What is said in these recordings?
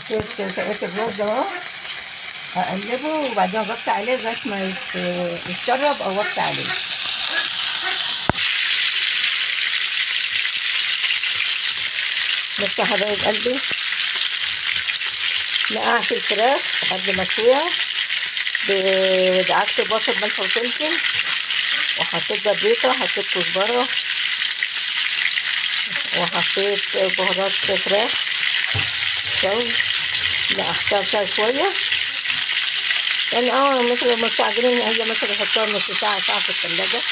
حطيت سقيت الرز اهو، هقلبه وبعدين اغطي عليه لغايه ما يتشرب او اغطي عليه. بس يا حبايب قلبي نقعت الفراخ لحد ما اسويها، دعكت بصل ملح وفلفل، وحطيت بابريكا وحطيت كزبره وحطيت بهارات فراخ شوي. نقعتها فيها شويه يعني مثلا مستعجلين، هي مثلا حطها نص ساعه ساعه في الثلاجه.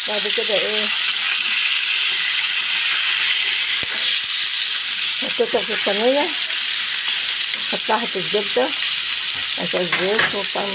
بعد كده حطيتها في الصينيه، حطها حته الزبده عشان الزيت وبتاع.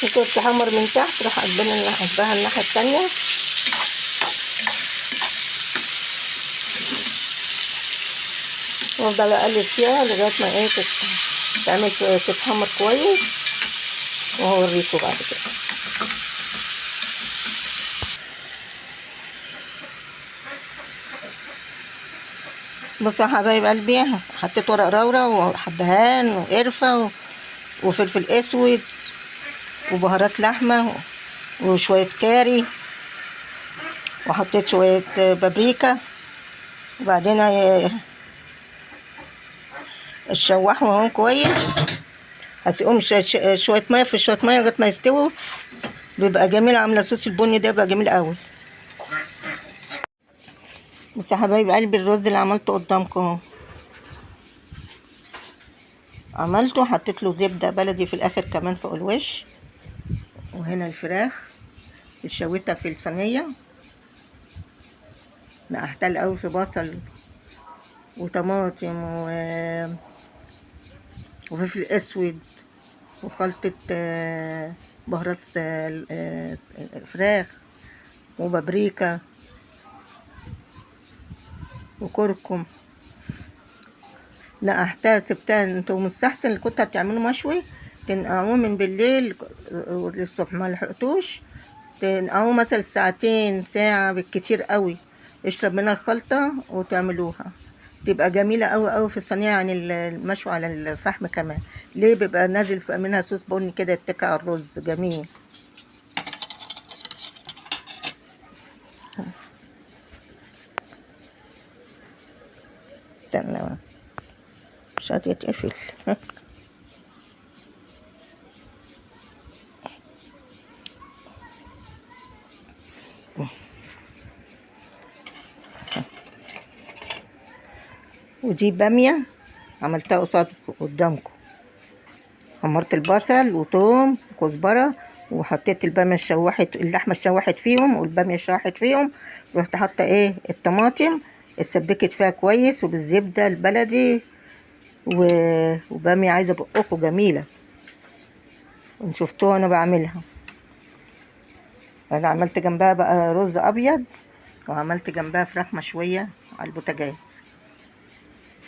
ممكن تحمر من تحت، راح اقلبها الناحيه التانيه. وافضل اقلب فيها لغايه ما تعمل تتحمر كويس، وهوريكم بعد كده. بصوا يا حبايب قلبي، حطيت ورق لورا وحبهان وقرفه وفلفل اسود وبهارات لحمه وشويه كاري، وحطيت شويه بابريكا، وبعدين اشوحهم كويس. هسقيهم شويه ميه في شويه ميه لغايه ما يستووا، بيبقى جميل. عامله صوص البني ده بيبقى جميل قوي. بس يا حبايب قلبي الرز اللي عملته قدامكم اهو، عملته حطيت له زبده بلدي في الاخر كمان فوق الوش. وهنا الفراخ شويتها في الصينيه، نقعتها الاول في بصل وطماطم وفلفل اسود وخلطه بهارات فراخ وبابريكا وكركم. نقعتها سبتها. انتوا مستحسن اللي كنتوا هتعملوا مشوي تنقعوه من بالليل للصبح، ما لحقتوش تنقعوه مثلا ساعتين ساعه بالكتير قوي، اشرب منها الخلطه وتعملوها، تبقى جميله قوي قوي في الصينيه عن المشوي على الفحم كمان. ليه؟ بيبقى نازل منها صوص بني كده يتكي على الرز جميل. استنى مش هتقفل. ودي باميه عملتها قدامكم، حمرت البصل وثوم وكزبره، وحطيت الباميه شوحت، اللحمه شوحت فيهم والباميه شوحت فيهم. رحت حاطه الطماطم اتسبكت فيها كويس وبالزبده البلدي وباميه عايزه بقكم جميله، شفتوها انا بعملها. انا عملت جنبها بقى رز ابيض، وعملت جنبها فراخ مشويه على البوتاجاز.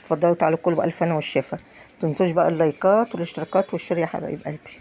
اتفضلوا تعالوا كلوا بألف هنا والشفا. متنسوش بقى اللايكات والاشتراكات والشير يا حبايب قلبي.